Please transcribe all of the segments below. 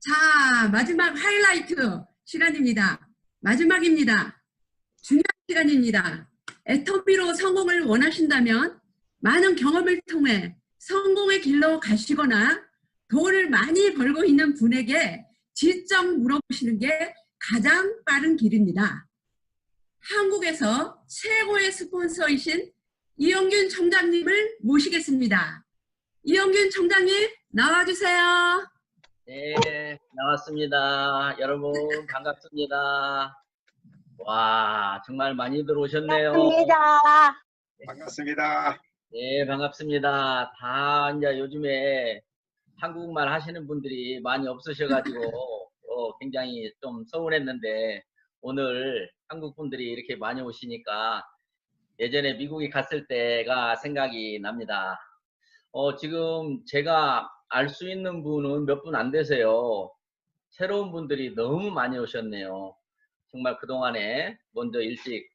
자, 마지막 하이라이트 시간입니다. 마지막입니다. 중요한 시간입니다. 애터미로 성공을 원하신다면 많은 경험을 통해 성공의 길로 가시거나 돈을 많이 벌고 있는 분에게 직접 물어보시는 게 가장 빠른 길입니다. 한국에서 최고의 스폰서이신 이영균 총장님을 모시겠습니다. 이영균 총장님 나와주세요. 네, 나왔습니다. 여러분 반갑습니다. 와, 정말 많이들 오셨네요. 반갑습니다. 반갑습니다. 네, 반갑습니다. 다 이제 요즘에 한국말 하시는 분들이 많이 없으셔가지고 굉장히 좀 서운했는데 오늘 한국 분들이 이렇게 많이 오시니까 예전에 미국에 갔을 때가 생각이 납니다. 지금 제가 알 수 있는 분은 몇 분 안 되세요. 새로운 분들이 너무 많이 오셨네요. 정말 그동안에 먼저 일찍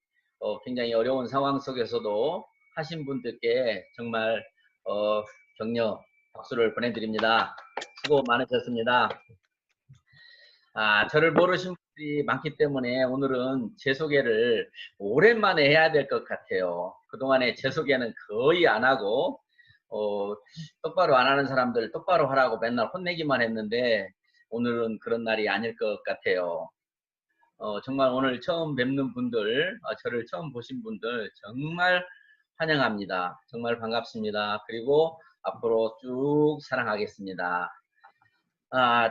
굉장히 어려운 상황 속에서도 하신 분들께 정말 격려 박수를 보내드립니다. 수고 많으셨습니다. 저를 모르신 분들이 많기 때문에 오늘은 제 소개를 오랜만에 해야 될 것 같아요. 그동안에 제 소개는 거의 안 하고 똑바로 안 하는 사람들 똑바로 하라고 맨날 혼내기만 했는데 오늘은 그런 날이 아닐 것 같아요. 정말 오늘 처음 뵙는 분들, 저를 처음 보신 분들 정말 환영합니다. 정말 반갑습니다. 그리고 앞으로 쭉 사랑하겠습니다.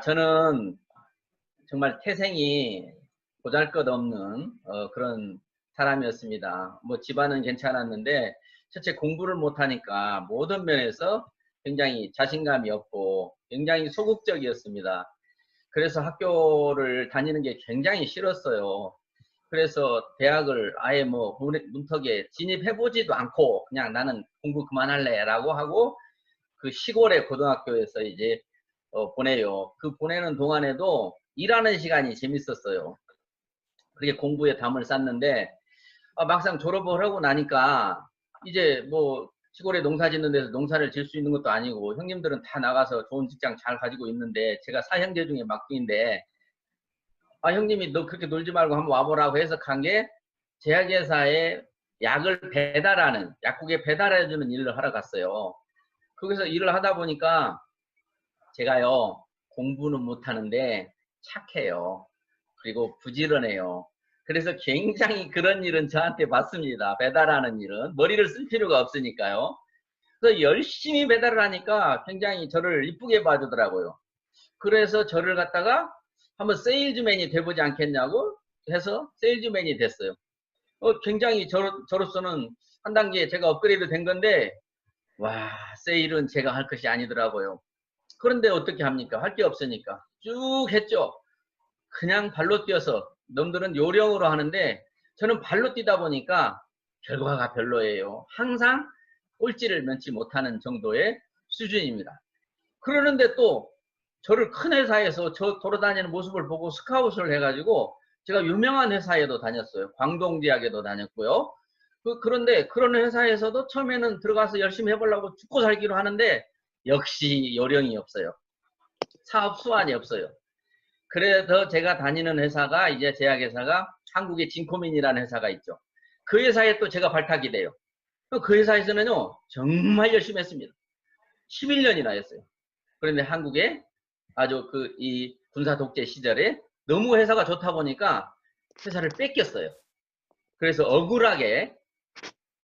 저는 정말 태생이 보잘것없는 그런 사람이었습니다. 뭐 집안은 괜찮았는데 첫째 공부를 못하니까 모든 면에서 굉장히 자신감이 없고 굉장히 소극적이었습니다. 그래서 학교를 다니는 게 굉장히 싫었어요. 그래서 대학을 아예 뭐 문턱에 진입해보지도 않고 그냥 나는 공부 그만할래 라고 하고 그 시골의 고등학교에서 이제 보내요. 그 보내는 동안에도 일하는 시간이 재밌었어요. 그렇게 공부에 담을 쌌는데 막상 졸업을 하고 나니까 이제 뭐 시골에 농사 짓는 데서 농사를 질 수 있는 것도 아니고 형님들은 다 나가서 좋은 직장 잘 가지고 있는데 제가 사형제 중에 막둥인데 형님이 너 그렇게 놀지 말고 한번 와보라고 해서 간 게 제약회사에 약을 배달하는 약국에 배달해주는 일을 하러 갔어요. 거기서 일을 하다 보니까 제가요 공부는 못하는데 착해요. 그리고 부지런해요. 그래서 굉장히 그런 일은 저한테 맞습니다. 배달하는 일은 머리를 쓸 필요가 없으니까요. 그래서 열심히 배달을 하니까 굉장히 저를 이쁘게 봐주더라고요. 그래서 저를 갖다가 한번 세일즈맨이 돼보지 않겠냐고 해서 세일즈맨이 됐어요. 굉장히 저로서는 한 단계 제가 업그레이드 된 건데 와, 세일은 제가 할 것이 아니더라고요. 그런데 어떻게 합니까? 할 게 없으니까 쭉 했죠. 그냥 발로 뛰어서 놈들은 요령으로 하는데 저는 발로 뛰다 보니까 결과가 별로예요. 항상 꼴찌를 면치 못하는 정도의 수준입니다. 그러는데 또 저를 큰 회사에서 저 돌아다니는 모습을 보고 스카웃을 해가지고 제가 유명한 회사에도 다녔어요. 광동대학에도 다녔고요. 그런데 그런 회사에서도 처음에는 들어가서 열심히 해보려고 죽고 살기로 하는데 역시 요령이 없어요. 사업 수완이 없어요. 그래서 제가 다니는 회사가 이제 제약회사가 한국의 진코민이라는 회사가 있죠. 그 회사에 또 제가 발탁이 돼요. 그 회사에서는요 정말 열심히 했습니다. 11년이나 했어요. 그런데 한국에 아주 이 군사 독재 시절에 너무 회사가 좋다 보니까 회사를 뺏겼어요. 그래서 억울하게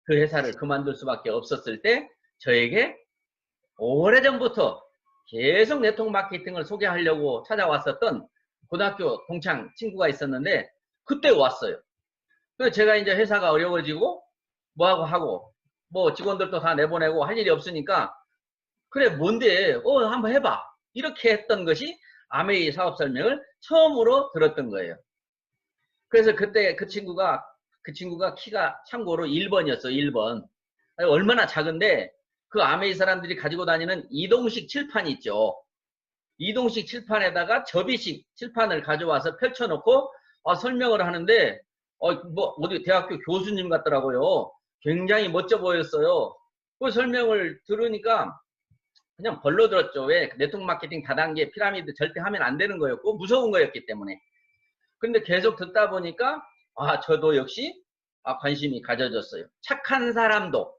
그 회사를 그만둘 수밖에 없었을 때 저에게 오래전부터 계속 네트워크 마케팅을 소개하려고 찾아왔었던 고등학교 동창 친구가 있었는데 그때 왔어요. 그래서 제가 이제 회사가 어려워지고 뭐하고 하고 뭐 직원들도 다 내보내고 할 일이 없으니까 그래 뭔데 한번 해봐 이렇게 했던 것이 아메이 사업 설명을 처음으로 들었던 거예요. 그래서 그때 그 친구가 키가 참고로 1번이었어. 1번. 얼마나 작은데 그 아메이 사람들이 가지고 다니는 이동식 칠판 있죠. 이동식 칠판에다가 접이식 칠판을 가져와서 펼쳐놓고 설명을 하는데 뭐 어디 대학교 교수님 같더라고요. 굉장히 멋져 보였어요. 그 설명을 들으니까 그냥 벌러 들었죠. 왜? 네트워크 마케팅 다단계 피라미드 절대 하면 안 되는 거였고 무서운 거였기 때문에. 근데 계속 듣다 보니까 저도 역시 관심이 가져졌어요. 착한 사람도,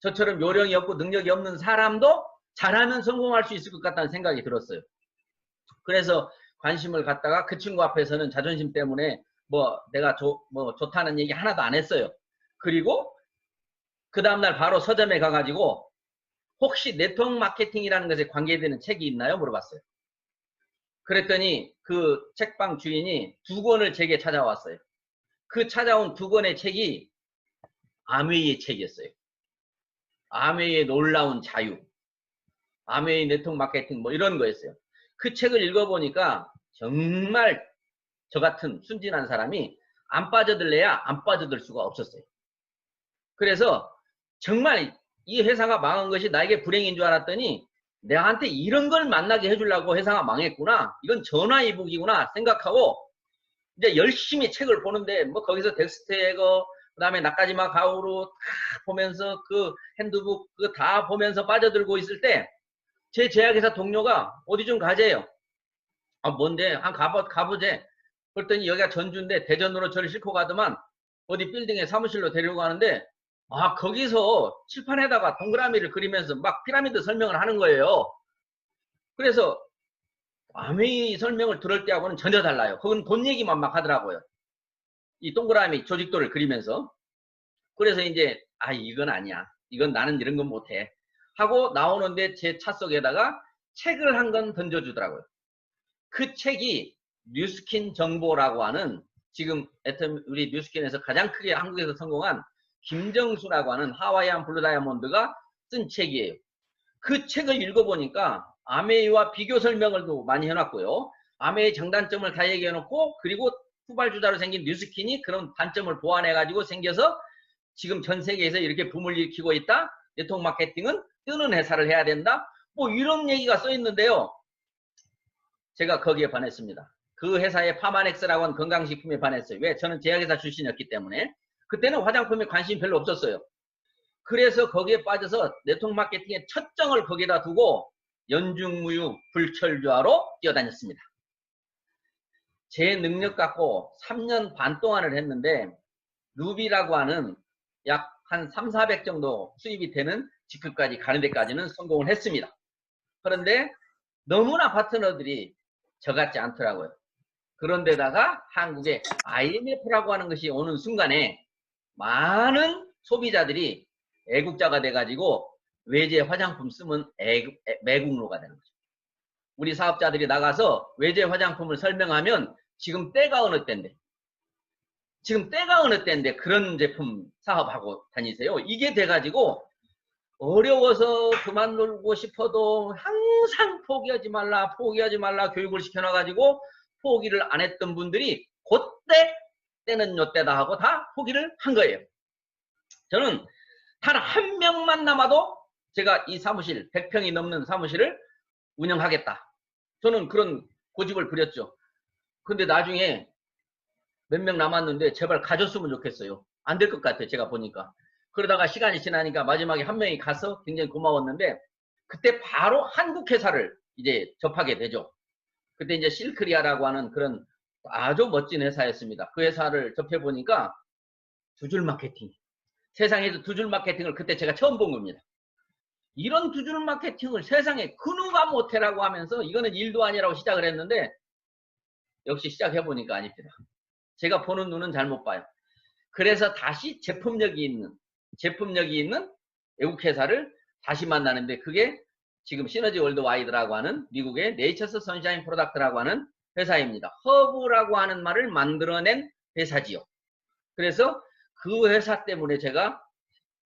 저처럼 요령이 없고 능력이 없는 사람도 잘하면 성공할 수 있을 것 같다는 생각이 들었어요. 그래서 관심을 갖다가 그 친구 앞에서는 자존심 때문에 내가 좋다는 얘기 하나도 안 했어요. 그리고 그 다음날 바로 서점에 가가지고 혹시 네트워크 마케팅이라는 것에 관계되는 책이 있나요? 물어봤어요. 그랬더니 그 책방 주인이 2권을 제게 찾아왔어요. 그 찾아온 2권의 책이 아메이의 책이었어요. 아메이의 놀라운 자유, 아메이 네트워크 마케팅 이런 거였어요. 그 책을 읽어보니까 정말 저 같은 순진한 사람이 안 빠져들래야 안 빠져들 수가 없었어요. 그래서 정말 이 회사가 망한 것이 나에게 불행인 줄 알았더니 내한테 이런 걸 만나게 해주려고 회사가 망했구나. 이건 전화위복이구나 생각하고 이제 열심히 책을 보는데 거기서 덱스테거 그 다음에 나카지마 가오루 다 보면서 그 핸드북 다 보면서 빠져들고 있을 때 제 제약회사 동료가 어디 좀 가재요. 뭔데? 가보재. 그랬더니 여기가 전주인데 대전으로 저를 싣고 가더만 어디 빌딩에 사무실로 데리고 가는데 거기서 칠판에다가 동그라미를 그리면서 막 피라미드 설명을 하는 거예요. 그래서 아메이 설명을 들을 때하고는 전혀 달라요. 그건 돈 얘기만 막 하더라고요. 이 동그라미 조직도를 그리면서. 그래서 이제 이건 아니야. 이건 나는 이런 건 못해. 하고 나오는데 제 차 속에다가 책을 한 권 던져주더라고요. 그 책이 뉴스킨 정보라고 하는 지금 우리 뉴스킨에서 가장 크게 한국에서 성공한 김정수라고 하는 하와이안 블루 다이아몬드가 쓴 책이에요. 그 책을 읽어보니까 아메이와 비교 설명을도 많이 해놨고요. 아메이의 장단점을 다 얘기해놓고 그리고 후발주자로 생긴 뉴스킨이 그런 단점을 보완해가지고 생겨서 지금 전 세계에서 이렇게 붐을 일으키고 있다. 네트워크 마케팅은 뜨는 회사를 해야 된다. 이런 얘기가 써 있는데요. 제가 거기에 반했습니다. 그 회사의 파마넥스라고 하는 건강식품에 반했어요. 왜? 저는 제약회사 출신이었기 때문에. 그때는 화장품에 관심이 별로 없었어요. 그래서 거기에 빠져서 네트워크 마케팅의 첫정을 거기다 두고 연중무휴 불철주야로 뛰어다녔습니다. 제 능력 갖고 3년 반 동안을 했는데 루비라고 하는 약 한 300, 400 정도 수입이 되는 직급까지 가는 데까지는 성공을 했습니다. 그런데 너무나 파트너들이 저 같지 않더라고요. 그런데다가 한국에 IMF라고 하는 것이 오는 순간에 많은 소비자들이 애국자가 돼가지고 외제 화장품 쓰면 매국노가 되는 거죠. 우리 사업자들이 나가서 외제 화장품을 설명하면 지금 때가 어느 때인데 그런 제품 사업하고 다니세요. 이게 돼가지고 어려워서 그만두고 싶어도 항상 포기하지 말라 교육을 시켜놔가지고 포기를 안 했던 분들이 때는 요때다 하고 다 포기를 한 거예요. 저는 단 한 명만 남아도 제가 이 사무실 100평이 넘는 사무실을 운영하겠다. 저는 그런 고집을 부렸죠. 근데 나중에 몇 명 남았는데 제발 가졌으면 좋겠어요. 안 될 것 같아요. 제가 보니까. 그러다가 시간이 지나니까 마지막에 한 명이 가서 굉장히 고마웠는데 그때 바로 한국 회사를 이제 접하게 되죠. 그때 이제 실크리아라고 하는 그런 아주 멋진 회사였습니다. 그 회사를 접해보니까 2줄 마케팅. 세상에서 2줄 마케팅을 그때 제가 처음 본 겁니다. 이런 2줄 마케팅을 세상에 그 누가 못해라고 하면서 이거는 일도 아니라고 시작을 했는데 역시 시작해보니까 아닙니다. 제가 보는 눈은 잘못 봐요. 그래서 다시 제품력이 있는 외국회사를 다시 만나는데 그게 지금 시너지 월드와이드라고 하는 미국의 네이처스 선샤인 프로덕트라고 하는 회사입니다. 허브라고 하는 말을 만들어낸 회사지요. 그래서 그 회사 때문에 제가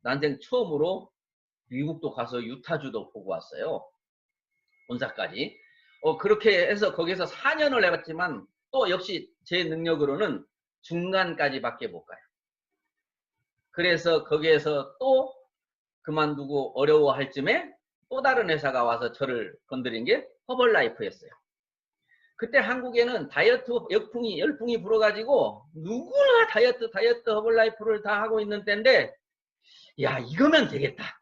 난생 처음으로 미국도 가서 유타주도 보고 왔어요. 본사까지. 그렇게 해서 거기서 4년을 해봤지만 또 역시 제 능력으로는 중간까지밖에 못 가요. 그래서 거기에서 또 그만두고 어려워할 쯤에 또 다른 회사가 와서 저를 건드린 게 허벌라이프였어요. 그때 한국에는 다이어트 열풍이 불어가지고 누구나 다이어트 허벌라이프를 다 하고 있는 때인데 야 이거면 되겠다.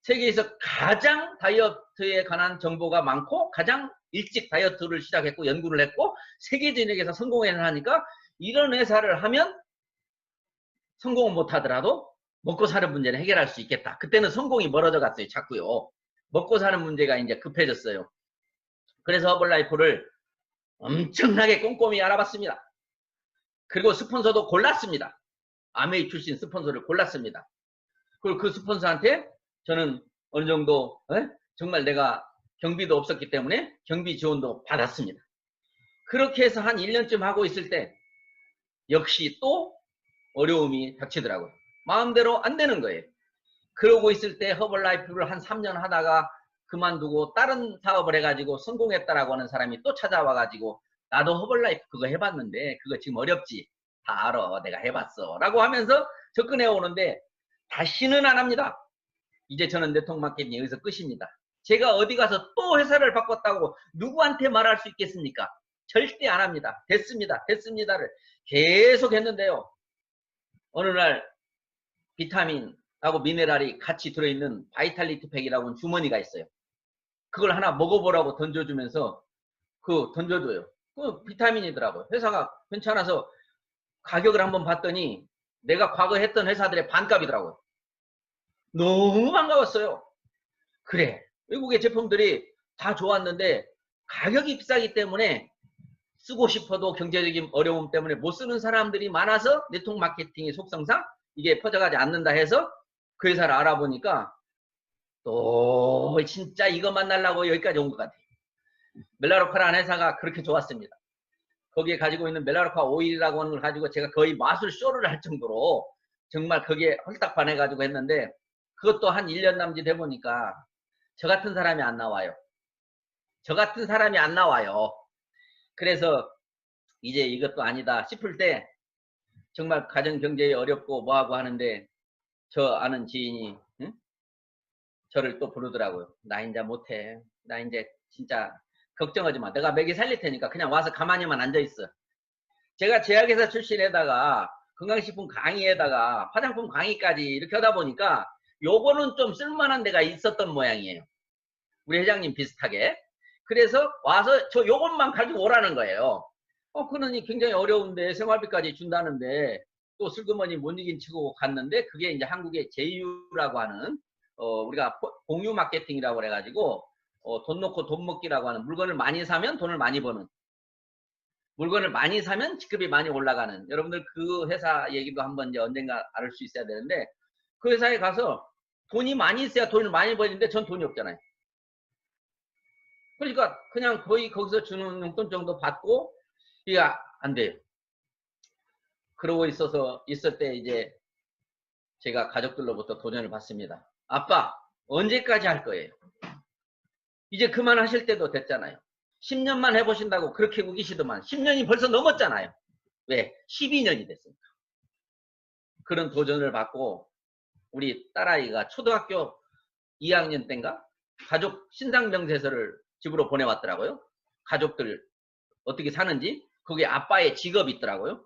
세계에서 가장 다이어트에 관한 정보가 많고 가장 일찍 다이어트를 시작했고 연구를 했고 세계진에게서 성공을 하니까 이런 회사를 하면 성공을 못하더라도 먹고 사는 문제는 해결할 수 있겠다. 그때는 성공이 멀어져 갔어요. 자꾸요. 먹고 사는 문제가 이제 급해졌어요. 그래서 허벌라이프를 엄청나게 꼼꼼히 알아봤습니다. 그리고 스폰서도 골랐습니다. 아메이 출신 스폰서를 골랐습니다. 그리고 그 스폰서한테 저는 어느 정도 정말 내가 경비도 없었기 때문에 경비 지원도 받았습니다. 그렇게 해서 한 1년쯤 하고 있을 때 역시 또 어려움이 닥치더라고요. 마음대로 안 되는 거예요. 그러고 있을 때 허벌라이프를 한 3년 하다가 그만두고 다른 사업을 해가지고 성공했다라고 하는 사람이 또 찾아와가지고 나도 허벌라이프 그거 해봤는데 그거 지금 어렵지. 다 알아. 내가 해봤어. 라고 하면서 접근해 오는데 다시는 안 합니다. 이제 저는 네트워크 마케팅이 여기서 끝입니다. 제가 어디 가서 또 회사를 바꿨다고 누구한테 말할 수 있겠습니까? 절대 안 합니다. 됐습니다. 됐습니다를 계속 했는데요. 어느 날 비타민하고 미네랄이 같이 들어있는 바이탈리티 팩이라고 하는 주머니가 있어요. 그걸 하나 먹어보라고 던져주면서 던져줘요. 그 비타민이더라고요. 회사가 괜찮아서 가격을 한번 봤더니 내가 과거 했던 회사들의 반값이더라고요. 너무 반가웠어요. 그래, 외국의 제품들이 다 좋았는데 가격이 비싸기 때문에 쓰고 싶어도 경제적인 어려움 때문에 못 쓰는 사람들이 많아서 네트워크 마케팅의 속성상 이게 퍼져가지 않는다 해서 그 회사를 알아보니까 또 진짜 이거 만나려고 여기까지 온 것 같아요. 멜라로카라는 회사가 그렇게 좋았습니다. 거기에 가지고 있는 멜라로카 오일이라고 하는 걸 가지고 제가 거의 마술 쇼를 할 정도로 정말 거기에 홀딱 반해가지고 했는데 그것도 한 1년 남짓 해보니까 저 같은 사람이 안 나와요. 저 같은 사람이 안 나와요. 그래서 이제 이것도 아니다 싶을 때 정말 가정 경제에 어렵고 뭐하고 하는데 저 아는 지인이 응? 저를 또 부르더라고요. 나 이제 못해. 나 이제 진짜 걱정하지 마. 내가 먹이 살릴 테니까 그냥 와서 가만히만 앉아있어. 제가 제약회사 출신에다가 건강식품 강의에다가 화장품 강의까지 이렇게 하다 보니까 요거는 좀 쓸만한 데가 있었던 모양이에요. 우리 회장님 비슷하게. 그래서 와서 저 요것만 가지고 오라는 거예요. 그러니 굉장히 어려운데 생활비까지 준다는데 또 슬그머니 못 이긴 치고 갔는데 그게 이제 한국의 제휴라고 하는 우리가 공유 마케팅이라고 그래가지고 돈 놓고 돈 먹기라고 하는 물건을 많이 사면 돈을 많이 버는 물건을 많이 사면 지급이 많이 올라가는 여러분들 그 회사 얘기도 한번 이제 언젠가 알을 수 있어야 되는데 그 회사에 가서 돈이 많이 있어야 돈을 많이 버리는데 전 돈이 없잖아요. 그러니까 그냥 거의 거기서 주는 용돈 정도 받고 이게 안 돼요. 그러고 있을 때 이제 제가 가족들로부터 도전을 받습니다. 아빠 언제까지 할 거예요? 이제 그만하실 때도 됐잖아요. 10년만 해보신다고 그렇게 우기시더만 10년이 벌써 넘었잖아요. 왜? 12년이 됐습니다. 그런 도전을 받고 우리 딸아이가 초등학교 2학년 때인가 가족 신상명세서를 집으로 보내왔더라고요. 가족들 어떻게 사는지 거기에 아빠의 직업이 있더라고요.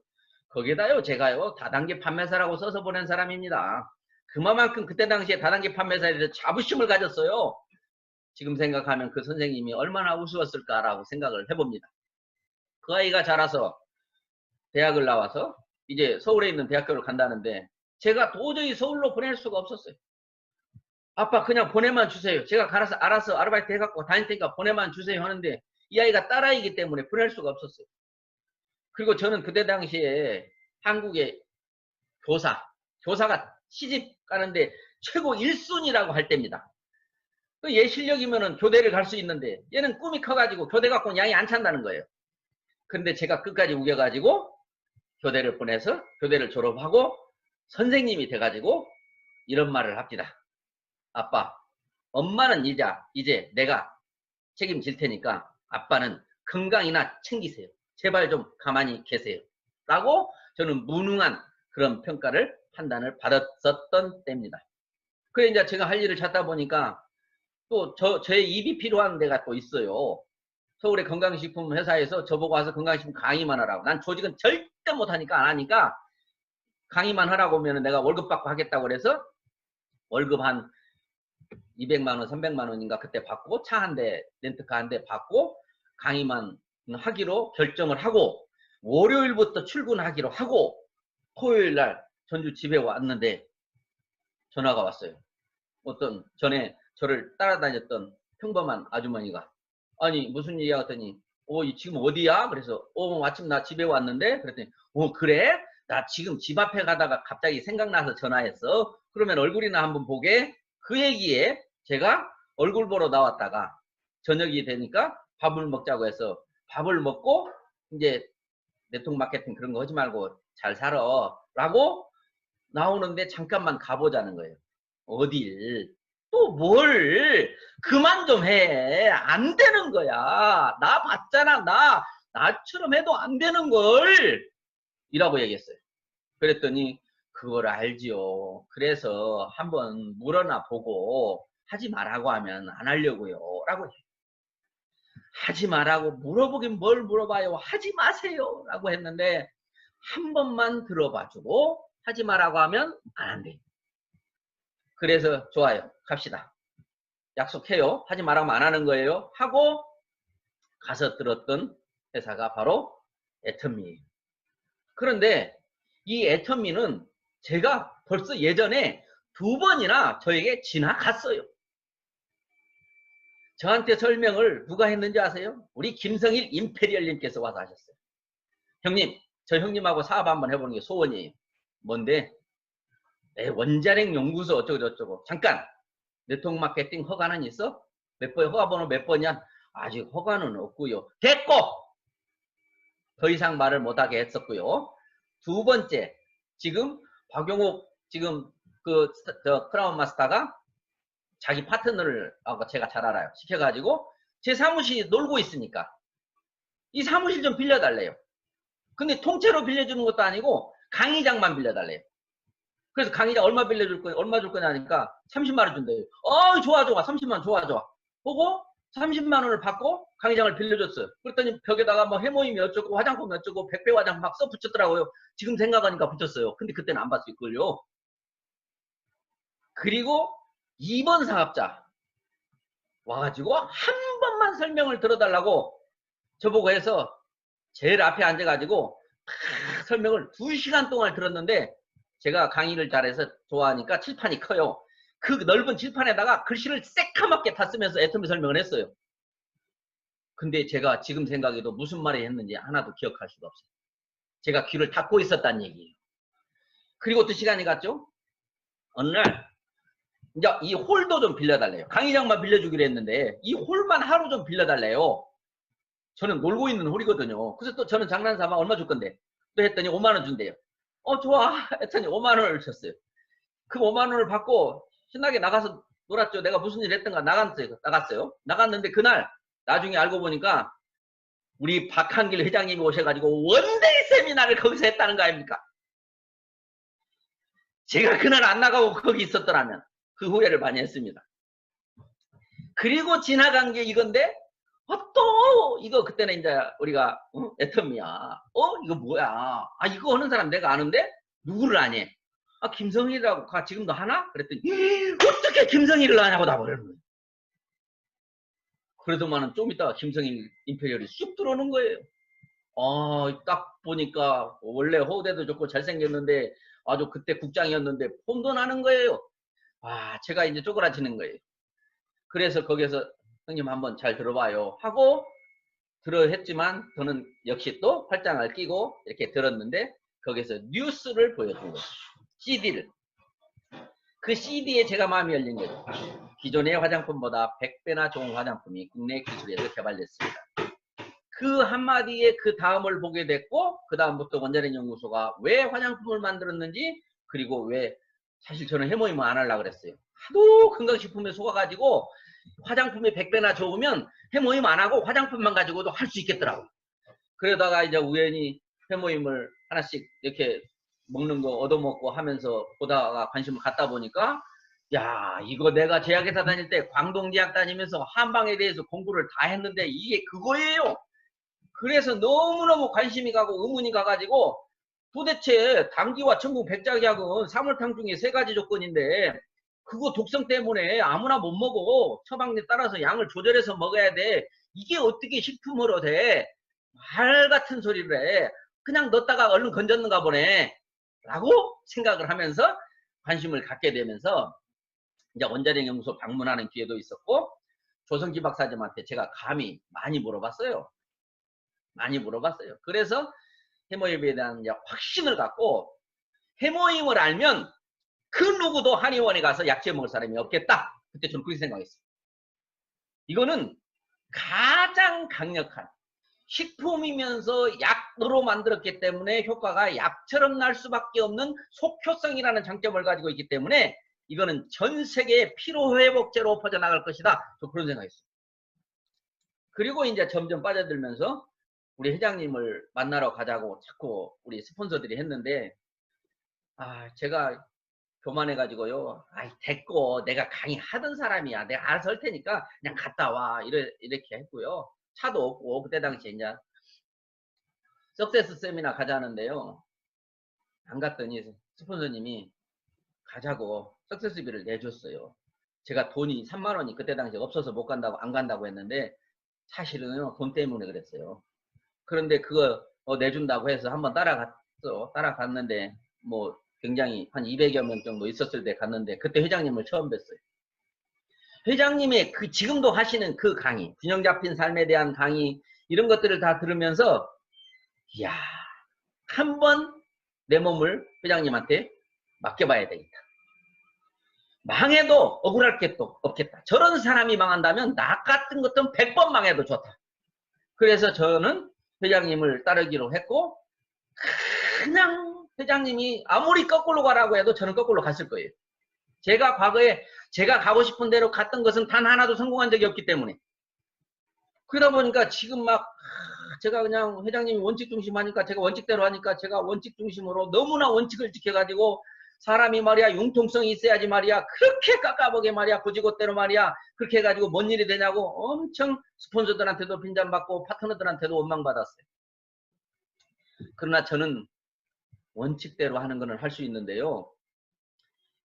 거기에다요 제가요 다단계 판매사라고 써서 보낸 사람입니다. 그만큼 그때 당시에 다단계 판매사에 대해서 자부심을 가졌어요. 지금 생각하면 그 선생님이 얼마나 우스웠을까라고 생각을 해봅니다. 그 아이가 자라서 대학을 나와서 이제 서울에 있는 대학교를 간다는데 제가 도저히 서울로 보낼 수가 없었어요. 아빠 그냥 보내만 주세요. 제가 알아서 아르바이트 해갖고 다닐 테니까 보내만 주세요 하는데 이 아이가 딸아이기 때문에 보낼 수가 없었어요. 그리고 저는 그때 당시에 한국의 교사가 시집 가는데 최고 1순위라고 할 때입니다. 얘 실력이면은 교대를 갈 수 있는데 얘는 꿈이 커가지고 교대 갖고는 양이 안 찬다는 거예요. 근데 제가 끝까지 우겨가지고 교대를 보내서 교대를 졸업하고 선생님이 돼가지고 이런 말을 합니다. 아빠, 엄마는 이제 내가 책임질 테니까 아빠는 건강이나 챙기세요. 제발 좀 가만히 계세요. 라고 저는 무능한 그런 평가를 판단을 받았었던 때입니다. 그래 이제 제가 할 일을 찾다 보니까 또 제 입이 필요한 데가 또 있어요. 서울의 건강식품 회사에서 저보고 와서 건강식품 강의만 하라고. 난 조직은 절대 못하니까 안 하니까 강의만 하라고 하면 내가 월급 받고 하겠다고 그래서 월급 한 200만 원, 300만 원인가 그때 받고 차 한 대, 렌트카 한 대 받고 강의만 하기로 결정을 하고 월요일부터 출근하기로 하고 토요일 날 전주 집에 왔는데 전화가 왔어요. 어떤 전에 저를 따라다녔던 평범한 아주머니가 아니 무슨 일이야 했더니 지금 어디야? 그래서 마침 나 집에 왔는데 그랬더니 그래? 나 지금 집 앞에 가다가 갑자기 생각나서 전화했어. 그러면 얼굴이나 한번 보게. 그 얘기에 제가 얼굴 보러 나왔다가 저녁이 되니까 밥을 먹자고 해서 밥을 먹고 이제 네트워크 마케팅 그런 거 하지 말고 잘 살아 라고 나오는데 잠깐만 가보자는 거예요. 어딜? 또 뭘? 그만 좀 해. 안 되는 거야. 나 봤잖아. 나처럼 해도 안 되는 걸. 이라고 얘기했어요. 그랬더니 그걸 알지요. 그래서 한번 물어나 보고 하지 말라고 하면 안 하려고요. 라고 하지 말라고 물어보긴 뭘 물어봐요. 하지 마세요. 라고 했는데 한 번만 들어봐주고 하지 말라고 하면 안 한대. 그래서 좋아요. 갑시다. 약속해요. 하지 말라고 안 하는 거예요. 하고 가서 들었던 회사가 바로 애터미예요. 그런데 이 애터미는 제가 벌써 예전에 2번이나 저에게 지나갔어요. 저한테 설명을 누가 했는지 아세요? 우리 김성일 임페리얼님께서 와서 하셨어요. 형님, 저 형님하고 사업 한번 해보는 게 소원이에요. 뭔데? 원자력 연구소 어쩌고저쩌고. 잠깐! 네트워크 마케팅 허가는 있어? 몇 번, 허가번호 몇 번이야? 아직 허가는 없고요. 됐고! 더 이상 말을 못하게 했었고요. 2번째, 지금 박용욱 지금 크라운 마스터가 자기 파트너를 제가 잘 알아요. 시켜가지고 제 사무실에 놀고 있으니까 이 사무실 좀 빌려달래요. 근데 통째로 빌려주는 것도 아니고 강의장만 빌려달래요. 그래서 강의장 얼마 빌려줄 거냐, 얼마 줄 거냐 하니까 30만 원 준대요. 좋아. 30만 원 좋아. 보고 30만 원을 받고 강의장을 빌려줬어요. 그랬더니 벽에다가 뭐 해모임이 어쩌고 화장품 어쩌고 100배 화장 막 써붙였더라고요. 지금 생각하니까 붙였어요. 근데 그때는 안 봤을걸요. 그리고 2번 사업자 와가지고 한 번만 설명을 들어달라고 저보고 해서 제일 앞에 앉아가지고 탁 설명을 2시간 동안 들었는데 제가 강의를 잘해서 좋아하니까 칠판이 커요. 그 넓은 칠판에다가 글씨를 새까맣게 다 쓰면서 애터미 설명을 했어요. 근데 제가 지금 생각해도 무슨 말을 했는지 하나도 기억할 수가 없어요. 제가 귀를 닫고 있었다는 얘기예요. 그리고 또 시간이 갔죠. 어느 날 이제 이 홀도 좀 빌려달래요. 강의장만 빌려주기로 했는데 이 홀만 하루 좀 빌려달래요. 저는 놀고 있는 홀이거든요. 그래서 또 저는 장난삼아 얼마 줄 건데 또 했더니 5만 원 준대요. 좋아 했더니 5만 원을 줬어요. 그 5만 원을 받고 신나게 나가서 놀았죠. 내가 무슨 일 했던가 나갔어요. 나갔는데 그날 나중에 알고 보니까 우리 박한길 회장님이 오셔가지고 원데이 세미나를 거기서 했다는 거 아닙니까? 제가 그날 안 나가고 거기 있었더라면 그 후회를 많이 했습니다. 그리고 지나간 게 이건데 또 이거 그때는 이제 우리가 애터미야. 이거 뭐야? 이거 하는 사람 내가 아는데 누구를 아니? 김성일이라고 지금도 하나? 그랬더니 어떻게 김성일을 아냐고 나버리는 거예요. 그래도만은 좀 이따가 김성일 임페리얼이 쑥 들어오는 거예요. 딱 보니까 원래 호대도 좋고 잘생겼는데 아주 그때 국장이었는데 폼도 나는 거예요. 제가 이제 쪼그라지는 거예요. 그래서 거기서 형님 한번 잘 들어봐요 하고 했지만 저는 역시 또 팔짱을 끼고 이렇게 들었는데 거기서 뉴스를 보여준 거예요. CD를. 그 CD에 제가 마음이 열린 거죠. 기존의 화장품보다 100배나 좋은 화장품이 국내 기술에서 개발됐습니다. 그 한마디에 그 다음을 보게 됐고 그 다음부터 원자력 연구소가 왜 화장품을 만들었는지 그리고 왜 사실 저는 해모임을 안 하려고 그랬어요. 하도 건강식품에 속아가지고 화장품이 100배나 좋으면 해모임 안 하고 화장품만 가지고도 할 수 있겠더라고요. 그러다가 이제 우연히 해모임을 하나씩 이렇게 먹는 거 얻어먹고 하면서 보다가 관심을 갖다 보니까 야 이거 내가 제약회사 다닐 때 광동제약 다니면서 한방에 대해서 공부를 다 했는데 이게 그거예요. 그래서 너무너무 관심이 가고 의문이 가가지고 도대체 당기와 천국 백작약은 사물탕 중에 3가지 조건인데 그거 독성 때문에 아무나 못 먹어. 처방에 따라서 양을 조절해서 먹어야 돼. 이게 어떻게 식품으로 돼? 말 같은 소리를 해. 그냥 넣었다가 얼른 건졌는가 보네. 라고 생각을 하면서 관심을 갖게 되면서 이제 원자력 연구소 방문하는 기회도 있었고, 조성기 박사님한테 제가 감히 많이 물어봤어요. 많이 물어봤어요. 그래서 해모입에 대한 이제 확신을 갖고, 해모임을 알면 그 누구도 한의원에 가서 약재 먹을 사람이 없겠다. 그때 저는 그렇게 생각했어요. 이거는 가장 강력한 식품이면서 약으로 만들었기 때문에 효과가 약처럼 날 수밖에 없는 속효성이라는 장점을 가지고 있기 때문에 이거는 전 세계의 피로회복제로 퍼져나갈 것이다. 저 그런 생각했어요. 그리고 이제 점점 빠져들면서 우리 회장님을 만나러 가자고 자꾸 우리 스폰서들이 했는데, 제가 교만해가지고요. 됐고, 내가 강의하던 사람이야. 내가 알아서 할 테니까 그냥 갔다 와. 이렇게 했고요. 차도 없고, 그때 당시에 이제 석세스 세미나 가자는데요. 안 갔더니 스폰서님이 가자고 석세스비를 내줬어요. 제가 돈이 3만 원이 그때 당시에 없어서 못 간다고, 안 간다고 했는데, 사실은요, 돈 때문에 그랬어요. 그런데 그거 내준다고 해서 한번 따라갔어. 따라갔는데, 뭐, 굉장히 한 200여 명 정도 있었을 때 갔는데, 그때 회장님을 처음 뵀어요. 회장님의 지금도 하시는 그 강의, 균형 잡힌 삶에 대한 강의, 이런 것들을 다 들으면서, 이야, 한번 내 몸을 회장님한테 맡겨봐야 되겠다. 망해도 억울할 게 또 없겠다. 저런 사람이 망한다면 나 같은 것들은 100번 망해도 좋다. 그래서 저는 회장님을 따르기로 했고, 그냥 회장님이 아무리 거꾸로 가라고 해도 저는 거꾸로 갔을 거예요. 제가 과거에 제가 가고 싶은 대로 갔던 것은 단 하나도 성공한 적이 없기 때문에. 그러다 보니까 지금 막 제가 그냥 회장님이 원칙 중심 하니까 제가 원칙대로 하니까 제가 원칙 중심으로 너무나 원칙을 지켜가지고, 사람이 말이야 융통성이 있어야지 말이야, 그렇게 깎아보게 말이야 고지고대로 말이야 그렇게 해가지고 뭔 일이 되냐고 엄청 스폰서들한테도 빈잔받고 파트너들한테도 원망받았어요. 그러나 저는 원칙대로 하는 거는 할 수 있는데요,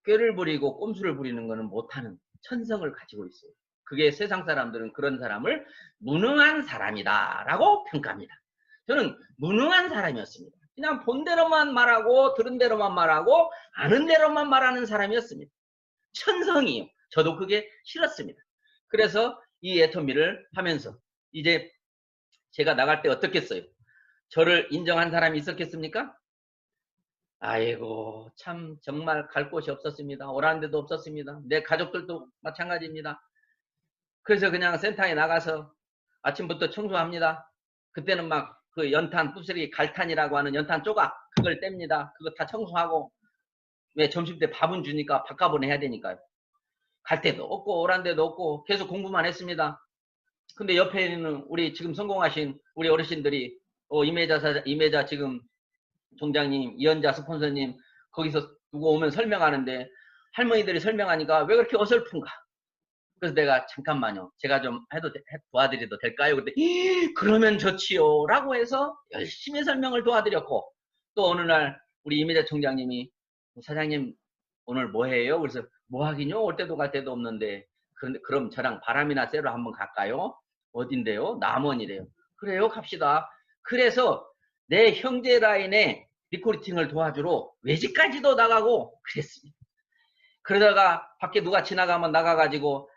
꾀를 부리고 꼼수를 부리는 거는 못하는 천성을 가지고 있어요. 그게 세상 사람들은 그런 사람을 무능한 사람이다 라고 평가합니다. 저는 무능한 사람이었습니다. 그냥 본 대로만 말하고 들은 대로만 말하고 아는 대로만 말하는 사람이었습니다. 천성이요. 저도 그게 싫었습니다. 그래서 이 애터미를 하면서 이제 제가 나갈 때 어떻겠어요? 저를 인정한 사람이 있었겠습니까? 아이고, 참 정말 갈 곳이 없었습니다. 오라는 데도 없었습니다. 내 가족들도 마찬가지입니다. 그래서 그냥 센터에 나가서 아침부터 청소합니다. 그때는 막 그 연탄 부스러기 갈탄이라고 하는 연탄 조각 그걸 뗍니다. 그거 다 청소하고, 왜 점심때 밥은 주니까 밥값은 해야 되니까요. 갈 데도 없고 오란 데도 없고 계속 공부만 했습니다. 근데 옆에 있는 우리 지금 성공하신 우리 어르신들이 이매자 지금 총장님, 이현자 스폰서님 거기서 누구 오면 설명하는데, 할머니들이 설명하니까 왜 그렇게 어설픈가? 그래서 내가 잠깐만요, 제가 좀 도와드려도 될까요? 그때 그러면 좋지요 라고 해서 열심히 설명을 도와드렸고, 또 어느 날 우리 이매자 총장님이 사장님 오늘 뭐 해요? 그래서 뭐 하긴요, 올 때도 갈 때도 없는데. 그럼 저랑 바람이나 쐬러 한번 갈까요? 어딘데요? 남원이래요. 그래요, 갑시다. 그래서 내 형제 라인에 리크루팅을 도와주러 외지까지도 나가고 그랬습니다. 그러다가 밖에 누가 지나가면 나가가지고,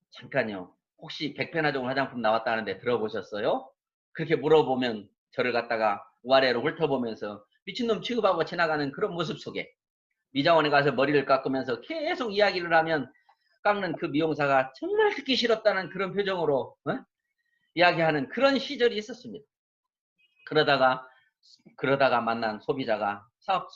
잠깐요, 혹시 백편화종 화장품 나왔다는데 들어보셨어요? 그렇게 물어보면 저를 갖다가 우아래로 훑어보면서 미친놈 취급하고 지나가는 그런 모습 속에, 미장원에 가서 머리를 깎으면서 계속 이야기를 하면 깎는 그 미용사가 정말 듣기 싫었다는 그런 표정으로 이야기하는 그런 시절이 있었습니다. 그러다가 만난 소비자가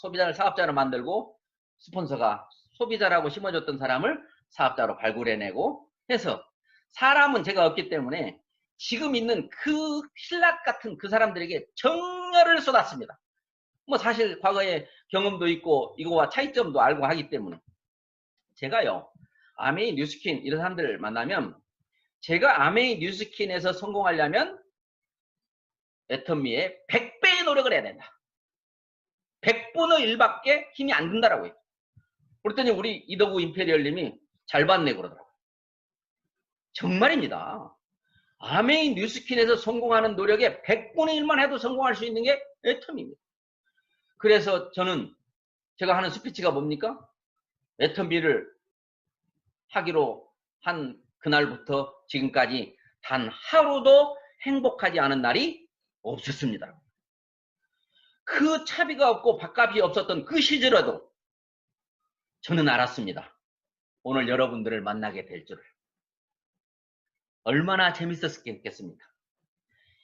소비자를 사업자로 만들고, 스폰서가 소비자라고 심어줬던 사람을 사업자로 발굴해내고 해서, 사람은 제가 없기 때문에 지금 있는 그 신락 같은 그 사람들에게 정열을 쏟았습니다. 뭐 사실 과거에 경험도 있고 이거와 차이점도 알고 하기 때문에. 제가요, 아메이 뉴스킨 이런 사람들을 만나면, 제가 아메이 뉴스킨에서 성공하려면 애터미의 100배의 노력을 해야 된다. 100분의 1밖에 힘이 안 든다라고 해요. 그랬더니 우리 이덕우 임페리얼님이 잘 봤네 그러더라고요. 정말입니다. 아메이 뉴스킨에서 성공하는 노력에 100분의 1만 해도 성공할 수 있는 게 애텀입니다. 그래서 저는 제가 하는 스피치가 뭡니까? 애텀비를 하기로 한 그날부터 지금까지 단 하루도 행복하지 않은 날이 없었습니다. 그 차비가 없고 밥값이 없었던 그 시절에도 저는 알았습니다. 오늘 여러분들을 만나게 될 줄을. 얼마나 재밌었겠습니까?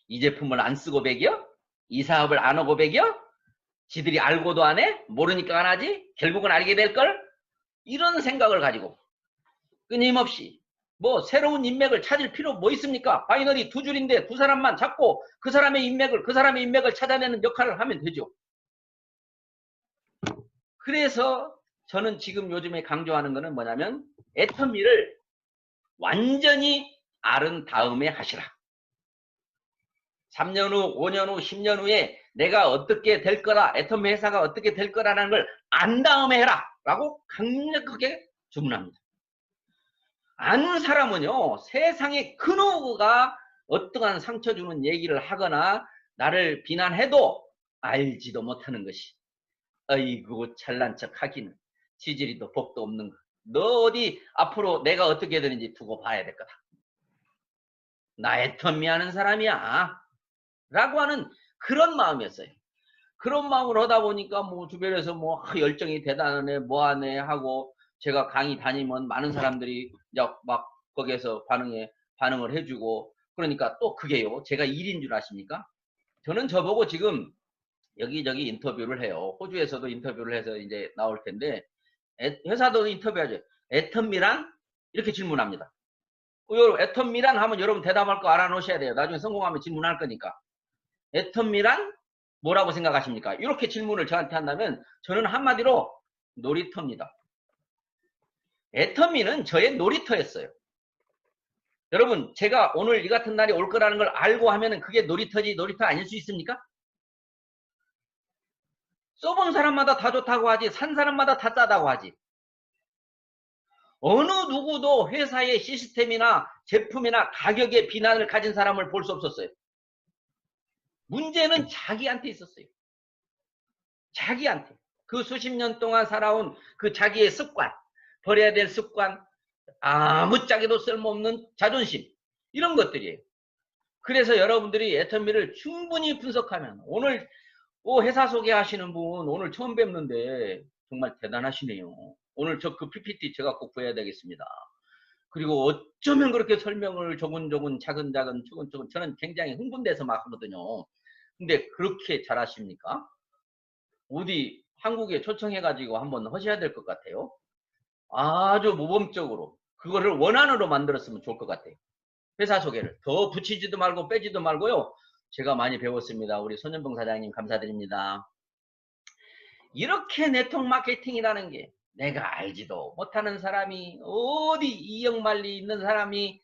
이 제품을 안 쓰고 배겨? 이 사업을 안 하고 배겨? 지들이 알고도 안 해? 모르니까 안 하지? 결국은 알게 될걸? 이런 생각을 가지고 끊임없이 뭐 새로운 인맥을 찾을 필요 뭐 있습니까? 바이너리 두 줄인데 두 사람만 잡고 그 사람의 인맥을 찾아내는 역할을 하면 되죠. 그래서 저는 지금 요즘에 강조하는 거는 뭐냐면 애터미를 완전히 앓은 다음에 하시라. 3년 후, 5년 후, 10년 후에 내가 어떻게 될 거라, 애터미 회사가 어떻게 될 거라는 걸 안 다음에 해라 라고 강력하게 주문합니다. 아는 사람은요, 세상에 그 누구가 어떠한 상처 주는 얘기를 하거나 나를 비난해도 알지도 못하는 것이, 아이고 잘난 척 하기는 지지리도 복도 없는 거. 너 어디 앞으로 내가 어떻게 되는지 두고 봐야 될 거다. 나 애터미 하는 사람이야 라고 하는 그런 마음이었어요. 그런 마음을 하다 보니까 뭐 주변에서 뭐 열정이 대단하네 뭐하네 하고, 제가 강의 다니면 많은 사람들이 이제 막 거기에서 반응을 해주고, 그러니까 또 그게요, 제가 일인 줄 아십니까? 저는 저보고 지금 여기저기 인터뷰를 해요. 호주에서도 인터뷰를 해서 이제 나올 텐데, 회사도 인터뷰하죠. 애텀미란? 이렇게 질문합니다. 애텀미란 하면 여러분 대답할 거 알아놓으셔야 돼요. 나중에 성공하면 질문할 거니까. 애텀미란 뭐라고 생각하십니까? 이렇게 질문을 저한테 한다면 저는 한마디로 놀이터입니다. 애터미는 저의 놀이터였어요. 여러분, 제가 오늘 이 같은 날이 올 거라는 걸 알고 하면은 그게 놀이터지 놀이터 아닐 수 있습니까? 써본 사람마다 다 좋다고 하지, 산 사람마다 다 짜다고 하지. 어느 누구도 회사의 시스템이나 제품이나 가격에 비난을 가진 사람을 볼 수 없었어요. 문제는 자기한테 있었어요. 자기한테. 그 수십 년 동안 살아온 그 자기의 습관, 버려야 될 습관, 아무짝에도 쓸모없는 자존심, 이런 것들이에요. 그래서 여러분들이 애터미를 충분히 분석하면, 오늘 회사 소개하시는 분 오늘 처음 뵙는데 정말 대단하시네요. 오늘 저 그 PPT 제가 꼭 보여야 되겠습니다. 그리고 어쩌면 그렇게 설명을 조근조근 차근차근 조근조근, 저는 굉장히 흥분돼서 막 하거든요. 근데 그렇게 잘하십니까? 어디 한국에 초청해가지고 한번 하셔야 될 것 같아요. 아주 모범적으로 그거를 원안으로 만들었으면 좋을 것 같아요. 회사 소개를 더 붙이지도 말고 빼지도 말고요. 제가 많이 배웠습니다. 우리 손현봉 사장님 감사드립니다. 이렇게 네트워크 마케팅이라는 게 내가 알지도 못하는 사람이, 어디 이역만리 있는 사람이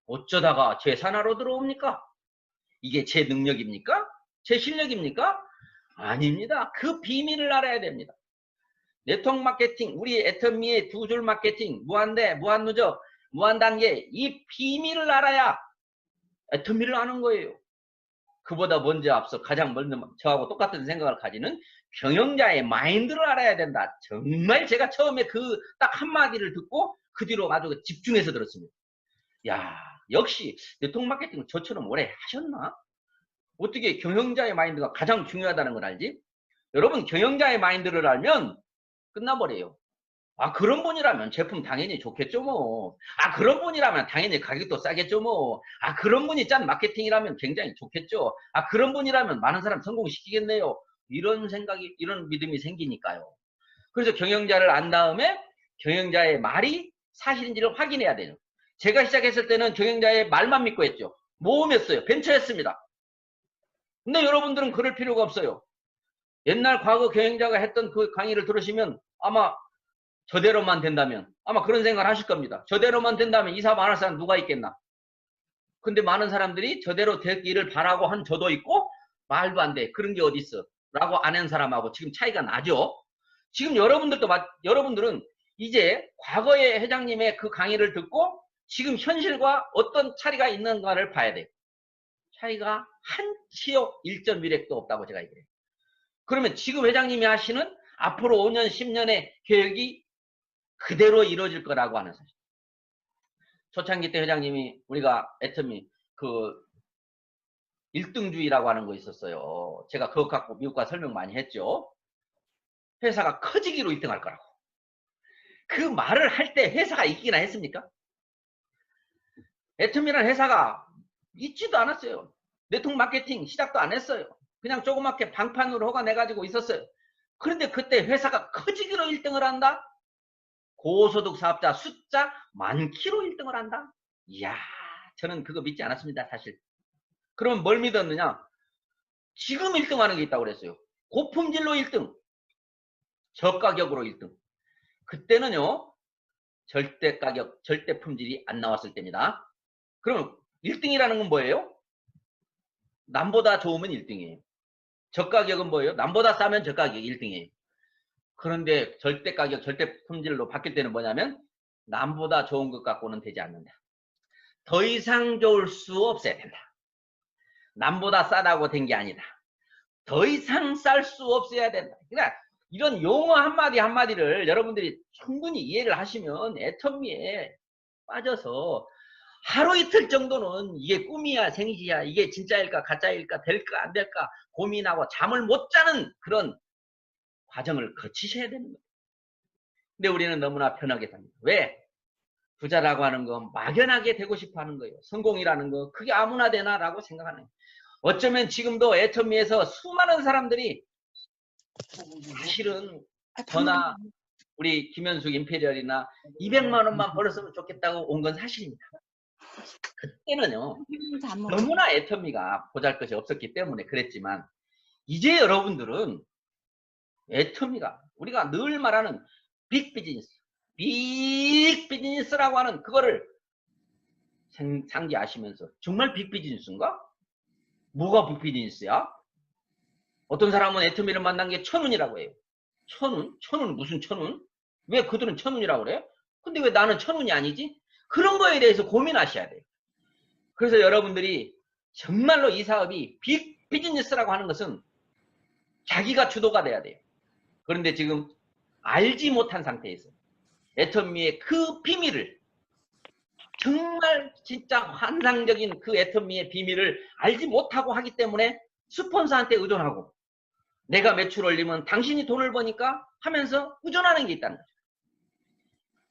어쩌다가 제 산하로 들어옵니까? 이게 제 능력입니까? 제 실력입니까? 아닙니다. 그 비밀을 알아야 됩니다. 네트워크 마케팅, 우리 애터미의 두 줄 마케팅, 무한대, 무한누적, 무한단계, 이 비밀을 알아야 애터미를 아는 거예요. 그보다 먼저 앞서 가장 먼저 저하고 똑같은 생각을 가지는 경영자의 마인드를 알아야 된다. 정말 제가 처음에 그 딱 한마디를 듣고 그 뒤로 아주 집중해서 들었습니다. 야, 역시 네트워크 마케팅을 저처럼 오래 하셨나? 어떻게 경영자의 마인드가 가장 중요하다는 걸 알지? 여러분, 경영자의 마인드를 알면 끝나버려요. 아, 그런 분이라면 제품 당연히 좋겠죠 뭐. 아, 그런 분이라면 당연히 가격도 싸겠죠 뭐. 아, 그런 분이 짠 마케팅이라면 굉장히 좋겠죠. 아, 그런 분이라면 많은 사람 성공시키겠네요. 이런 생각이, 이런 믿음이 생기니까요. 그래서 경영자를 안 다음에 경영자의 말이 사실인지를 확인해야 돼요. 제가 시작했을 때는 경영자의 말만 믿고 했죠. 모험했어요. 벤처했습니다. 근데 여러분들은 그럴 필요가 없어요. 옛날 과거 경영자가 했던 그 강의를 들으시면 아마 저대로만 된다면 아마 그런 생각을 하실 겁니다. 저대로만 된다면 이 사업 안 할 사람 누가 있겠나? 근데 많은 사람들이 저대로 되기를 바라고 한 저도 있고, 말도 안 돼, 그런 게 어디 있어 라고 안 한 사람하고 지금 차이가 나죠. 지금 여러분들은 이제 과거의 회장님의 그 강의를 듣고 지금 현실과 어떤 차이가 있는가를 봐야 돼요. 차이가 한치의 1.1획도 없다고 제가 얘기해요. 그러면 지금 회장님이 하시는 앞으로 5년, 10년의 계획이 그대로 이루어질 거라고 하는 사실. 초창기 때 회장님이 우리가 애터미 그 1등주의라고 하는 거 있었어요. 제가 그거 갖고 미국 가서 설명 많이 했죠. 회사가 커지기로 1등 할 거라고. 그 말을 할 때 회사가 있기나 했습니까? 애터미라는 회사가 있지도 않았어요. 네트워크 마케팅 시작도 안 했어요. 그냥 조그맣게 방판으로 허가 내가지고 있었어요. 그런데 그때 회사가 커지기로 1등을 한다? 고소득 사업자 숫자 많기로 1등을 한다? 이야, 저는 그거 믿지 않았습니다, 사실. 그럼 뭘 믿었느냐? 지금 1등 하는 게 있다고 그랬어요. 고품질로 1등, 저가격으로 1등. 그때는요, 절대 가격, 절대 품질이 안 나왔을 때입니다. 그럼 1등이라는 건 뭐예요? 남보다 좋으면 1등이에요. 저가격은 뭐예요? 남보다 싸면 저가격 1등이에요. 그런데 절대 가격, 절대 품질로 바뀔 때는 뭐냐면 남보다 좋은 것 갖고는 되지 않는다. 더 이상 좋을 수 없어야 된다. 남보다 싸다고 된 게 아니다. 더 이상 쌀 수 없어야 된다. 그러니까 이런 용어 한마디 한마디를 여러분들이 충분히 이해를 하시면 애터미에 빠져서 하루 이틀 정도는 이게 꿈이야 생시야 이게 진짜일까 가짜일까 될까 안 될까 고민하고 잠을 못 자는 그런 과정을 거치셔야 되는 거예요. 근데 우리는 너무나 편하게 삽니다. 왜? 부자라고 하는 거 막연하게 되고 싶어 하는 거예요. 성공이라는 거 그게 아무나 되나라고 생각하는 거예요. 어쩌면 지금도 애터미에서 수많은 사람들이 사실은 저나 우리 김현숙 임페리얼이나 200만 원만 벌었으면 좋겠다고 온 건 사실입니다. 그때는요 너무나 애터미가 보잘것이 없었기 때문에 그랬지만 이제 여러분들은 애터미가 우리가 늘 말하는 빅 비즈니스라고 하는 그거를 상기하시면서 정말 빅 비즈니스인가? 뭐가 빅 비즈니스야? 어떤 사람은 애터미를 만난 게 1,000원이라고 해요. 1,000원? 1,000원 무슨 1,000원? 왜 그들은 1,000원이라고 그래? 근데 왜 나는 1,000원이 아니지? 그런 거에 대해서 고민하셔야 돼요. 그래서 여러분들이 정말로 이 사업이 빅 비즈니스라고 하는 것은 자기가 주도가 돼야 돼요. 그런데 지금 알지 못한 상태에서 애터미의 그 비밀을 정말 진짜 환상적인 그 애터미의 비밀을 알지 못하고 하기 때문에 스폰서한테 의존하고 내가 매출 올리면 당신이 돈을 버니까 하면서 의존하는 게 있다는 거죠.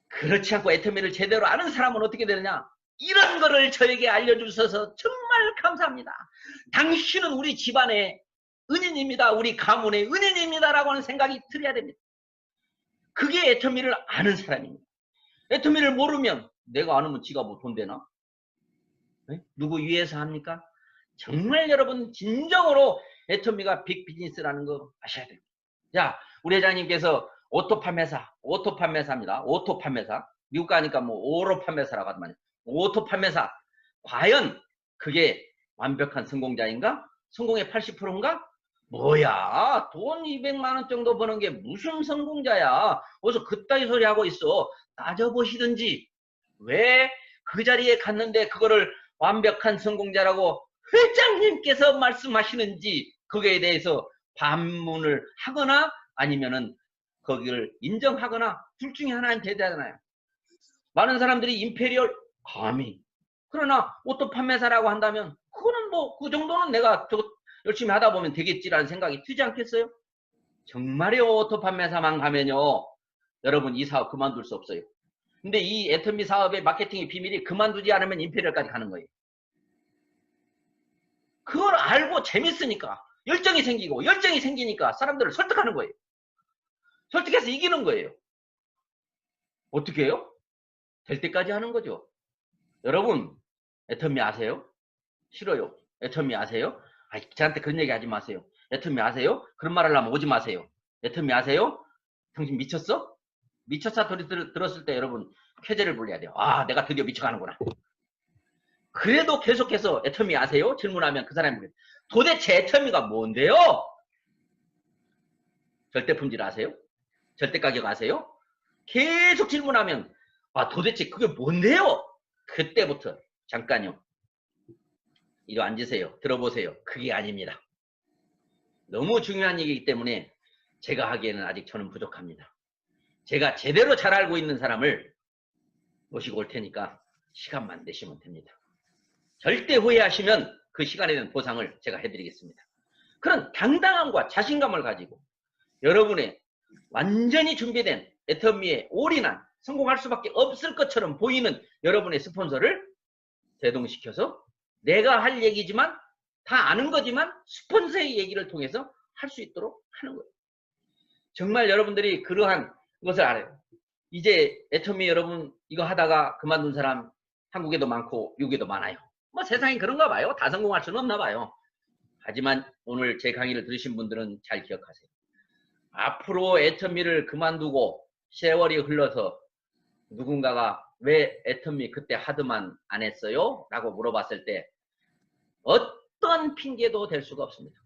그렇지 않고 애터미를 제대로 아는 사람은 어떻게 되느냐? 이런 거를 저에게 알려주셔서 정말 감사합니다. 당신은 우리 집안의 은인입니다. 우리 가문의 은인입니다. 라고 하는 생각이 들어야 됩니다. 그게 애터미를 아는 사람입니다. 애터미를 모르면 내가 안 하면 지가 뭐 돈 되나? 네? 누구 위해서 합니까? 정말 여러분 진정으로 애터미가 빅 비즈니스라는 거 아셔야 됩니다. 자, 우리 회장님께서 오토 판매사입니다. 오토 판매사. 미국 가니까 뭐 오로 판매사라고 하더만요. 오토 판매사. 과연 그게 완벽한 성공자인가? 성공의 80%인가? 뭐야, 돈 200만 원 정도 버는 게 무슨 성공자야? 어디서 그따위 소리 하고 있어. 따져보시든지. 왜 그 자리에 갔는데 그거를 완벽한 성공자라고 회장님께서 말씀하시는지 거기에 대해서 반문을 하거나 아니면은 거기를 인정하거나 둘 중에 하나는 돼야 되잖아요. 많은 사람들이 임페리얼 감히 그러나 오토 판매사라고 한다면 그거는 뭐 그 정도는 내가 열심히 하다 보면 되겠지라는 생각이 들지 않겠어요? 정말요 오토 판매사만 가면요 여러분 이 사업 그만둘 수 없어요. 근데 이 애터미 사업의 마케팅의 비밀이 그만두지 않으면 임페리얼까지 가는 거예요. 그걸 알고 재밌으니까 열정이 생기고 열정이 생기니까 사람들을 설득하는 거예요. 설득해서 이기는 거예요. 어떻게 해요? 될 때까지 하는 거죠. 여러분 애터미 아세요? 싫어요. 애터미 아세요? 저한테 그런 얘기 하지 마세요. 애터미 아세요? 그런 말 하려면 오지 마세요. 애터미 아세요? 당신 미쳤어? 미쳤어 소리 들었을 때 여러분 쾌재를 불러야 돼요. 아 내가 드디어 미쳐가는구나. 그래도 계속해서 애터미 아세요? 질문하면 그 사람이 도대체 애터미가 뭔데요? 절대 품질 아세요? 절대 가격 아세요? 계속 질문하면 아 도대체 그게 뭔데요? 그때부터 잠깐요. 이리 앉으세요. 들어보세요. 그게 아닙니다. 너무 중요한 얘기이기 때문에 제가 하기에는 아직 저는 부족합니다. 제가 제대로 잘 알고 있는 사람을 모시고 올 테니까 시간만 내시면 됩니다. 절대 후회하시면 그 시간에 대한 보상을 제가 해드리겠습니다. 그런 당당함과 자신감을 가지고 여러분의 완전히 준비된 애터미에 올인한 성공할 수밖에 없을 것처럼 보이는 여러분의 스폰서를 대동시켜서 내가 할 얘기지만 다 아는 거지만 스폰서의 얘기를 통해서 할 수 있도록 하는 거예요. 정말 여러분들이 그러한 것을 알아요. 이제 애터미 여러분 이거 하다가 그만둔 사람 한국에도 많고 미국에도 많아요. 뭐 세상이 그런가 봐요. 다 성공할 수는 없나 봐요. 하지만 오늘 제 강의를 들으신 분들은 잘 기억하세요. 앞으로 애터미를 그만두고 세월이 흘러서 누군가가 왜 애터미 그때 하드만 안 했어요? 라고 물어봤을 때 어떤 핑계도 될 수가 없습니다.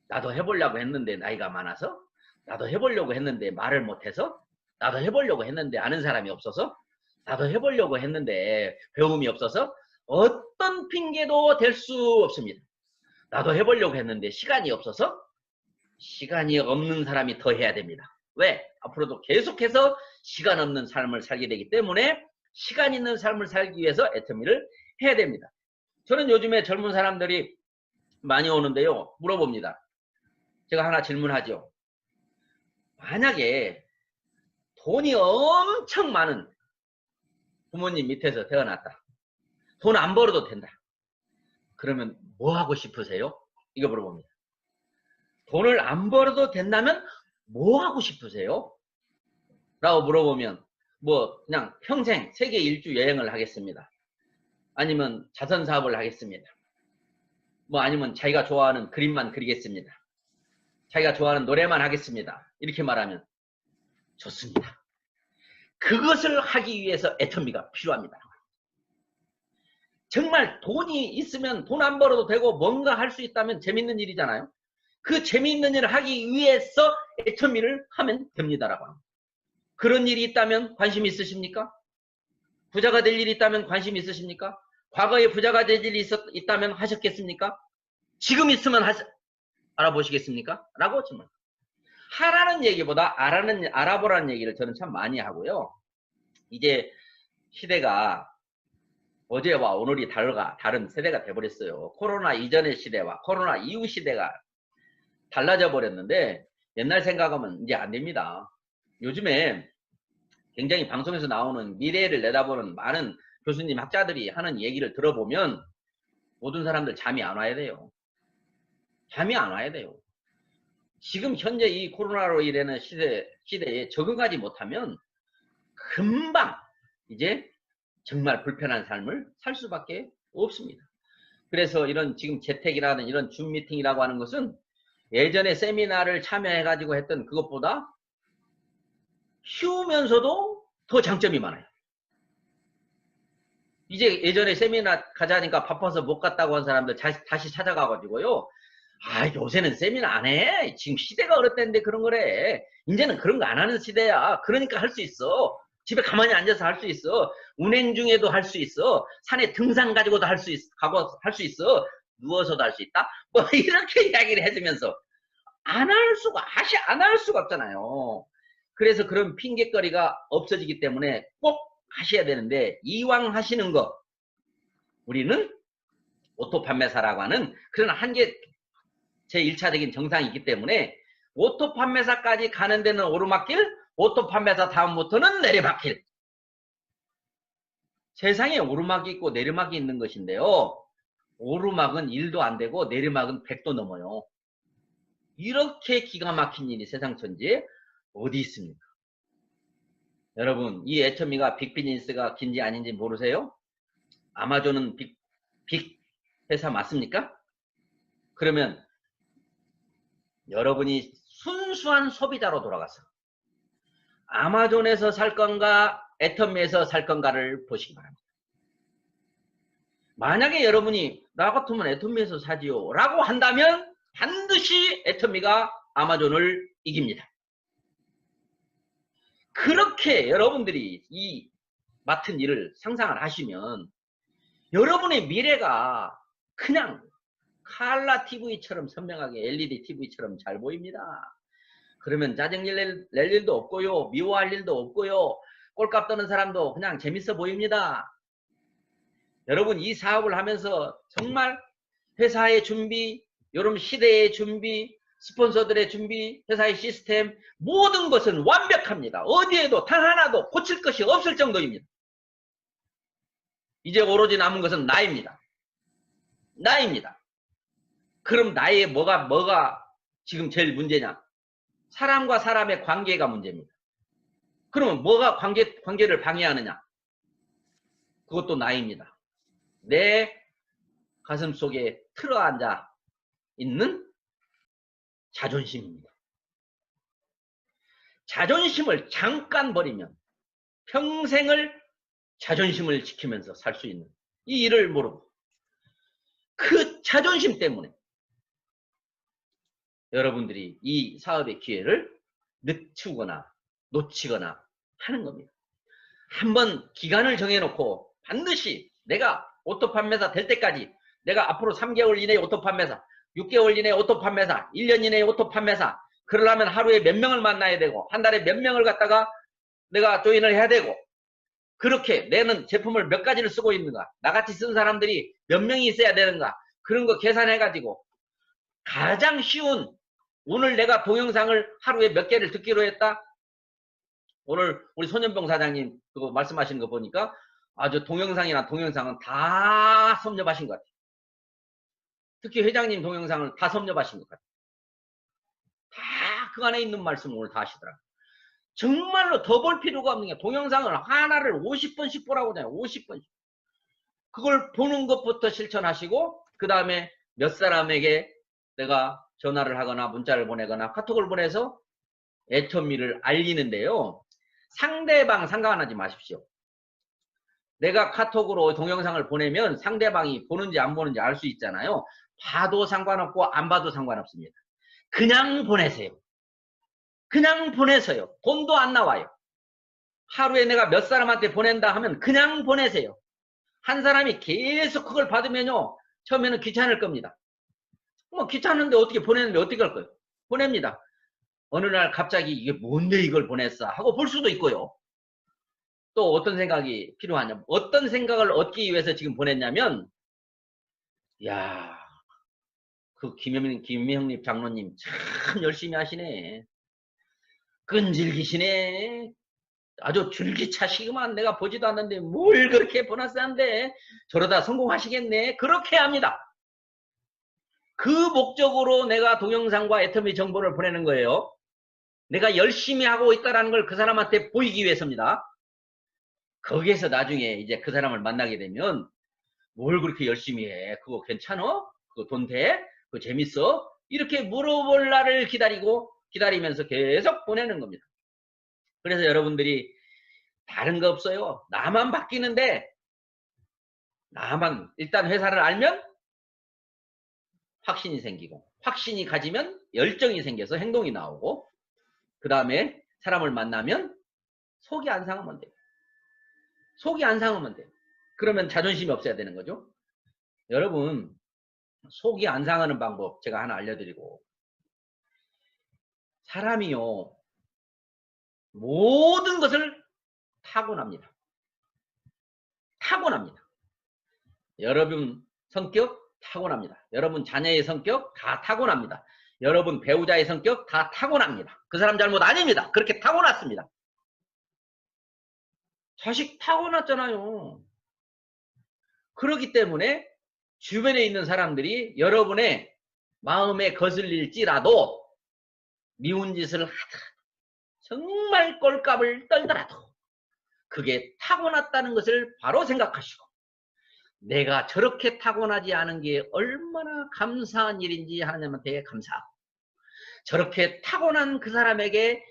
나도 해보려고 했는데 나이가 많아서, 나도 해보려고 했는데 말을 못해서, 나도 해보려고 했는데 아는 사람이 없어서, 나도 해보려고 했는데 배움이 없어서 어떤 핑계도 될 수 없습니다. 나도 해보려고 했는데 시간이 없어서, 시간이 없는 사람이 더 해야 됩니다. 왜? 앞으로도 계속해서 시간 없는 삶을 살게 되기 때문에 시간 있는 삶을 살기 위해서 애터미를 해야 됩니다. 저는 요즘에 젊은 사람들이 많이 오는데요. 물어봅니다. 제가 하나 질문하죠. 만약에 돈이 엄청 많은 부모님 밑에서 태어났다. 돈 안 벌어도 된다. 그러면 뭐 하고 싶으세요? 이거 물어봅니다. 돈을 안 벌어도 된다면 뭐 하고 싶으세요? 라고 물어보면 뭐 그냥 평생 세계 일주 여행을 하겠습니다. 아니면 자선 사업을 하겠습니다. 뭐 아니면 자기가 좋아하는 그림만 그리겠습니다. 자기가 좋아하는 노래만 하겠습니다. 이렇게 말하면 좋습니다. 그것을 하기 위해서 애터미가 필요합니다. 정말 돈이 있으면 돈 안 벌어도 되고 뭔가 할 수 있다면 재밌는 일이잖아요. 그 재미있는 일을 하기 위해서 애터미를 하면 됩니다라고 합니다. 그런 일이 있다면 관심 있으십니까? 부자가 될 일이 있다면 관심 있으십니까? 과거에 부자가 될 일이 있다면 하셨겠습니까? 지금 있으면 알아보시겠습니까? 라고 질문. 하라는 얘기보다 알아보라는 얘기를 저는 참 많이 하고요. 이제 시대가 어제와 오늘이 다른 세대가 돼버렸어요. 코로나 이전의 시대와 코로나 이후 시대가 달라져 버렸는데 옛날 생각하면 이제 안 됩니다. 요즘에 굉장히 방송에서 나오는 미래를 내다보는 많은 교수님, 학자들이 하는 얘기를 들어보면 모든 사람들 잠이 안 와야 돼요. 잠이 안 와야 돼요. 지금 현재 이 코로나로 인한 시대에 적응하지 못하면 금방 이제 정말 불편한 삶을 살 수밖에 없습니다. 그래서 이런 지금 재택이라는 이런 줌 미팅이라고 하는 것은 예전에 세미나를 참여해가지고 했던 그것보다 쉬우면서도 더 장점이 많아요. 이제 예전에 세미나 가자니까 바빠서 못 갔다고 한 사람들 다시 찾아가가지고요. 아, 요새는 세미나 안 해. 지금 시대가 어렵다는데 그런 거래. 이제는 그런 거 안 하는 시대야. 그러니까 할 수 있어. 집에 가만히 앉아서 할 수 있어. 운행 중에도 할 수 있어. 산에 등산 가지고도 할 수 있어. 누워서도 할 수 있다. 뭐 이렇게 이야기를 해주면서 안 할 수가 없잖아요. 그래서 그런 핑계거리가 없어지기 때문에 꼭 하셔야 되는데 이왕 하시는 거 우리는 오토 판매사라고 하는 그런 한계 제1차적인 정상이 있기 때문에 오토 판매사까지 가는 데는 오르막길, 오토 판매사 다음부터는 내리막길. 세상에 오르막이 있고 내리막이 있는 것인데요. 오르막은 1도 안 되고 내리막은 100도 넘어요. 이렇게 기가 막힌 일이 세상 천지에 어디 있습니까? 여러분, 이 애터미가 빅비즈니스가 긴지 아닌지 모르세요? 아마존은 빅 회사 맞습니까? 그러면 여러분이 순수한 소비자로 돌아가서 아마존에서 살 건가 애터미에서 살 건가를 보시기 바랍니다. 만약에 여러분이 나 같으면 애터미에서 사지요 라고 한다면 반드시 애터미가 아마존을 이깁니다. 그렇게 여러분들이 이 맡은 일을 상상을 하시면 여러분의 미래가 그냥 칼라 TV처럼 선명하게 LED TV처럼 잘 보입니다. 그러면 짜증 낼 일도 없고요. 미워할 일도 없고요. 꼴값 떠는 사람도 그냥 재밌어 보입니다. 여러분 이 사업을 하면서 정말 회사의 준비, 여러분 시대의 준비, 스폰서들의 준비, 회사의 시스템 모든 것은 완벽합니다. 어디에도 단 하나도 고칠 것이 없을 정도입니다. 이제 오로지 남은 것은 나입니다. 나입니다. 그럼 나의 뭐가 지금 제일 문제냐? 사람과 사람의 관계가 문제입니다. 그러면 뭐가 관계를 방해하느냐? 그것도 나입니다. 내 가슴 속에 틀어앉아 있는 자존심입니다. 자존심을 잠깐 버리면 평생을 자존심을 지키면서 살 수 있는 이 일을 모르고 그 자존심 때문에 여러분들이 이 사업의 기회를 늦추거나 놓치거나 하는 겁니다. 한번 기간을 정해놓고 반드시 내가 오토 판매사 될 때까지 내가 앞으로 3개월 이내에 오토 판매사, 6개월 이내에 오토 판매사, 1년 이내에 오토 판매사 그러려면 하루에 몇 명을 만나야 되고 한 달에 몇 명을 갖다가 내가 조인을 해야 되고 그렇게 내는 제품을 몇 가지를 쓰고 있는가 나같이 쓴 사람들이 몇 명이 있어야 되는가 그런 거 계산해가지고 가장 쉬운 오늘 내가 동영상을 하루에 몇 개를 듣기로 했다. 오늘 우리 손연병 사장님 그거 말씀하시는 거 보니까 아주 동영상은 다 섭렵하신 것 같아요. 특히 회장님 동영상을 다 섭렵하신 것 같아요. 다 그 안에 있는 말씀 오늘 다 하시더라고요. 정말로 더 볼 필요가 없는 게 동영상을 하나를 50번씩 보라고 하잖아요. 50번씩. 그걸 보는 것부터 실천하시고 그 다음에 몇 사람에게 내가 전화를 하거나 문자를 보내거나 카톡을 보내서 애터미를 알리는데요. 상대방 상관하지 마십시오. 내가 카톡으로 동영상을 보내면 상대방이 보는지 안 보는지 알 수 있잖아요. 봐도 상관없고 안 봐도 상관없습니다. 그냥 보내세요. 그냥 보내세요. 돈도 안 나와요. 하루에 내가 몇 사람한테 보낸다 하면 그냥 보내세요. 한 사람이 계속 그걸 받으면요. 처음에는 귀찮을 겁니다. 뭐 귀찮은데 어떻게 보내는데 어떻게 할 거예요? 보냅니다. 어느 날 갑자기 이게 뭔데 이걸 보냈어 하고 볼 수도 있고요. 또 어떤 생각이 필요하냐. 어떤 생각을 얻기 위해서 지금 보냈냐면 야, 그 김영립 장로님 참 열심히 하시네. 끈질기시네. 아주 줄기차시구만. 내가 보지도 않는데 뭘 그렇게 보너스 한데 저러다 성공하시겠네. 그렇게 합니다. 그 목적으로 내가 동영상과 애터미 정보를 보내는 거예요. 내가 열심히 하고 있다는 걸 그 사람한테 보이기 위해서입니다. 거기에서 나중에 이제 그 사람을 만나게 되면 뭘 그렇게 열심히 해? 그거 괜찮어? 그거 돈 돼? 그거 재밌어? 이렇게 물어볼 날을 기다리면서 계속 보내는 겁니다. 그래서 여러분들이 다른 거 없어요. 나만 바뀌는데 나만 일단 회사를 알면 확신이 생기고 확신이 가지면 열정이 생겨서 행동이 나오고 그 다음에 사람을 만나면 속이 안 상하면 돼요. 속이 안 상하면 돼요. 그러면 자존심이 없어야 되는 거죠. 여러분 속이 안 상하는 방법 제가 하나 알려드리고 사람이요 모든 것을 타고납니다. 타고납니다. 여러분 성격 타고납니다. 여러분 자녀의 성격 다 타고납니다. 여러분 배우자의 성격 다 타고납니다. 그 사람 잘못 아닙니다. 그렇게 타고났습니다. 자식 타고났잖아요. 그렇기 때문에 주변에 있는 사람들이 여러분의 마음에 거슬릴지라도 미운 짓을 하더라도 정말 꼴값을 떨더라도 그게 타고났다는 것을 바로 생각하시고 내가 저렇게 타고나지 않은 게 얼마나 감사한 일인지 하나님한테 감사하고 저렇게 타고난 그 사람에게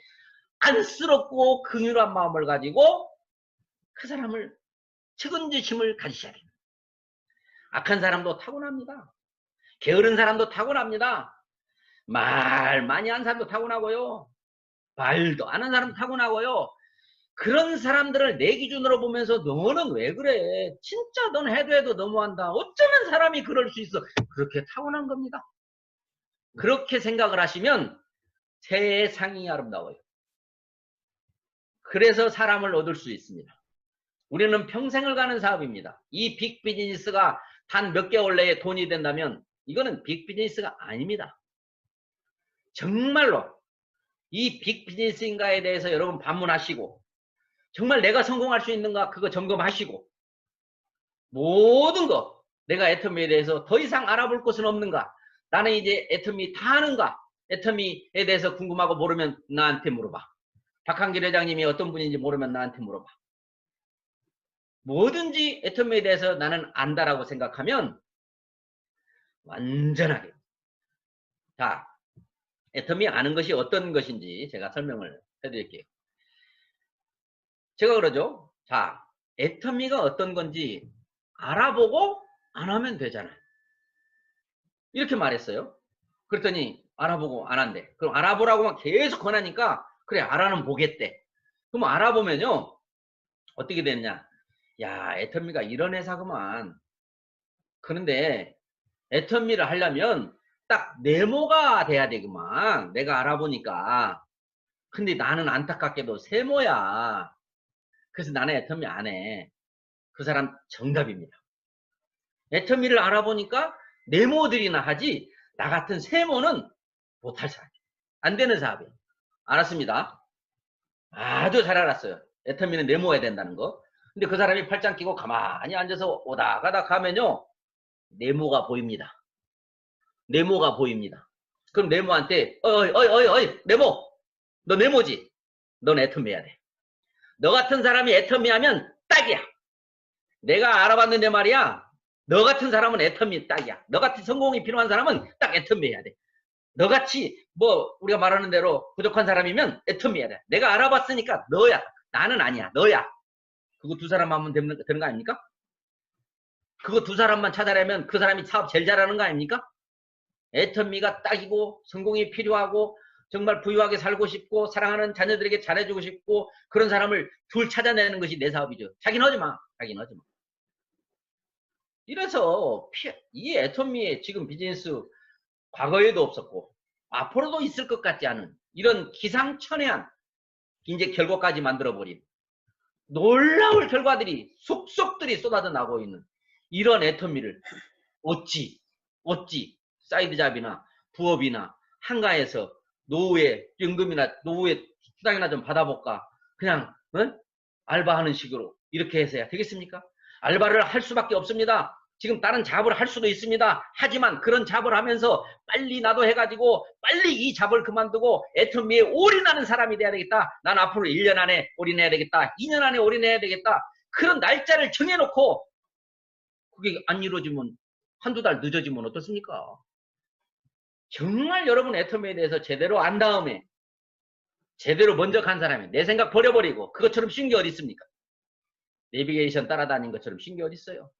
안쓰럽고 긍휼한 마음을 가지고 그 사람을 측은지심을 가지셔야 됩니다. 악한 사람도 타고납니다. 게으른 사람도 타고납니다. 말 많이 한 사람도 타고나고요. 말도 안 한 사람도 타고나고요. 그런 사람들을 내 기준으로 보면서 너는 왜 그래? 진짜 넌 해도 너무한다. 어쩌면 사람이 그럴 수 있어. 그렇게 타고난 겁니다. 그렇게 생각을 하시면 세상이 아름다워요. 그래서 사람을 얻을 수 있습니다. 우리는 평생을 가는 사업입니다. 이 빅 비즈니스가 단 몇 개월 내에 돈이 된다면 이거는 빅 비즈니스가 아닙니다. 정말로 이 빅 비즈니스인가에 대해서 여러분 반문하시고 정말 내가 성공할 수 있는가 그거 점검하시고 모든 거 내가 애터미에 대해서 더 이상 알아볼 것은 없는가, 나는 이제 애터미 다 아는가, 애터미에 대해서 궁금하고 모르면 나한테 물어봐. 박한길 회장님이 어떤 분인지 모르면 나한테 물어봐. 뭐든지 애터미에 대해서 나는 안다라고 생각하면 완전하게. 자, 애터미 아는 것이 어떤 것인지 제가 설명을 해드릴게요. 제가 그러죠. 자, 애터미가 어떤 건지 알아보고 안 하면 되잖아요. 이렇게 말했어요. 그랬더니 알아보고 안 한대. 그럼 알아보라고 막 계속 권하니까 그래 알아는 보겠대. 그럼 알아보면요 어떻게 되느냐. 야, 애터미가 이런 회사구만. 그런데 애터미를 하려면 딱 네모가 돼야 되구만. 내가 알아보니까. 근데 나는 안타깝게도 세모야. 그래서 나는 애터미 안 해. 그 사람 정답입니다. 애터미를 알아보니까 네모들이나 하지 나 같은 세모는 못할 사람이에요. 안 되는 사업이에요. 알았습니다. 아주 잘 알았어요. 애터미는 네모해야 된다는 거. 근데 그 사람이 팔짱 끼고 가만히 앉아서 오다 가다 가면요 네모가 보입니다. 네모가 보입니다. 그럼 네모한테 어이 네모, 너 네모지? 넌 애터미 해야 돼. 너 같은 사람이 애터미 하면 딱이야. 내가 알아봤는데 말이야, 너 같은 사람은 애터미 딱이야. 너 같은 성공이 필요한 사람은 딱 애터미 해야 돼. 너같이 뭐 우리가 말하는 대로 부족한 사람이면 애터미 해야 돼. 내가 알아봤으니까 너야. 나는 아니야. 너야. 그거 두 사람 하면 되는 거 아닙니까? 그거 두 사람만 찾아내면 그 사람이 사업 제일 잘하는 거 아닙니까? 애터미가 딱이고 성공이 필요하고 정말 부유하게 살고 싶고 사랑하는 자녀들에게 잘해주고 싶고 그런 사람을 둘 찾아내는 것이 내 사업이죠. 자기는 하지 마. 자기는 하지 마. 이래서 이 애터미의 지금 비즈니스 과거에도 없었고 앞으로도 있을 것 같지 않은 이런 기상천외한 이제 결과까지 만들어버린 놀라울 결과들이 속속들이 쏟아져 나고 있는 이런 애터미를 어찌 사이드 잡이나 부업이나 한가해서 노후에 연금이나 노후에 수당이나 좀 받아볼까, 그냥 알바하는 식으로 이렇게 해서야 되겠습니까? 알바를 할 수밖에 없습니다. 지금 다른 잡을 할 수도 있습니다. 하지만 그런 잡을 하면서 빨리 나도 해가지고 빨리 이 잡을 그만두고 애터미에 올인하는 사람이 돼야 되겠다. 난 앞으로 1년 안에 올인해야 되겠다. 2년 안에 올인해야 되겠다. 그런 날짜를 정해놓고 그게 안 이루어지면 한두 달 늦어지면 어떻습니까? 정말 여러분 애터미에 대해서 제대로 안 다음에 제대로 먼저 간 사람이 내 생각 버려버리고 그것처럼 쉬운 게 어디 있습니까? 내비게이션 따라다닌 것처럼 쉬운 게 어디 있어요?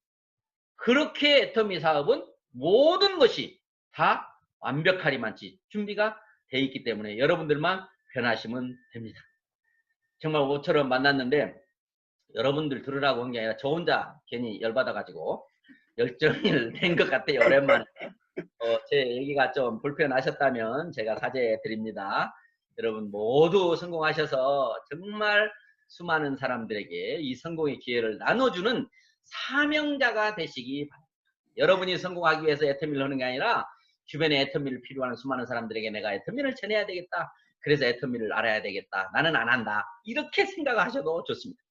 그렇게 애터미 사업은 모든 것이 다 완벽하리만치 준비가 돼 있기 때문에 여러분들만 변하시면 됩니다. 정말 오처럼 만났는데 여러분들 들으라고 한 게 아니라 저 혼자 괜히 열받아가지고 열정을 낸 것 같아요. 오랜만에. 제 얘기가 좀 불편하셨다면 제가 사죄해 드립니다. 여러분 모두 성공하셔서 정말 수많은 사람들에게 이 성공의 기회를 나눠주는 사명자가 되시기 바랍니다. 여러분이 성공하기 위해서 애터미를 하는 게 아니라 주변에 애터미를 필요하는 수많은 사람들에게 내가 애터미를 전해야 되겠다. 그래서 애터미를 알아야 되겠다. 나는 안 한다. 이렇게 생각하셔도 좋습니다.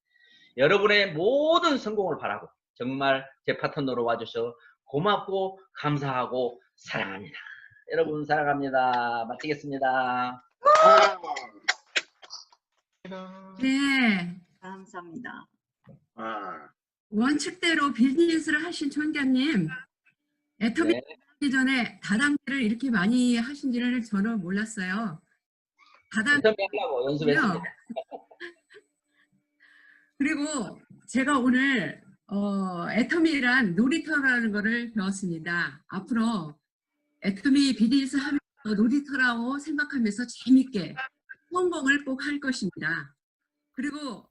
여러분의 모든 성공을 바라고 정말 제 파트너로 와주셔서 고맙고 감사하고 사랑합니다. 여러분 사랑합니다. 마치겠습니다. 네. 감사합니다. 원칙대로 비즈니스를 하신 총장님, 애터미 네. 하기 전에 다단계를 이렇게 많이 하신지를 저는 몰랐어요. 다단계 애터미 하려고 연습했습니다. 그리고 제가 오늘 애터미란 놀이터라는 것을 배웠습니다. 앞으로 애터미 비즈니스 하면서 놀이터라고 생각하면서 재밌게 성공을 꼭 할 것입니다. 그리고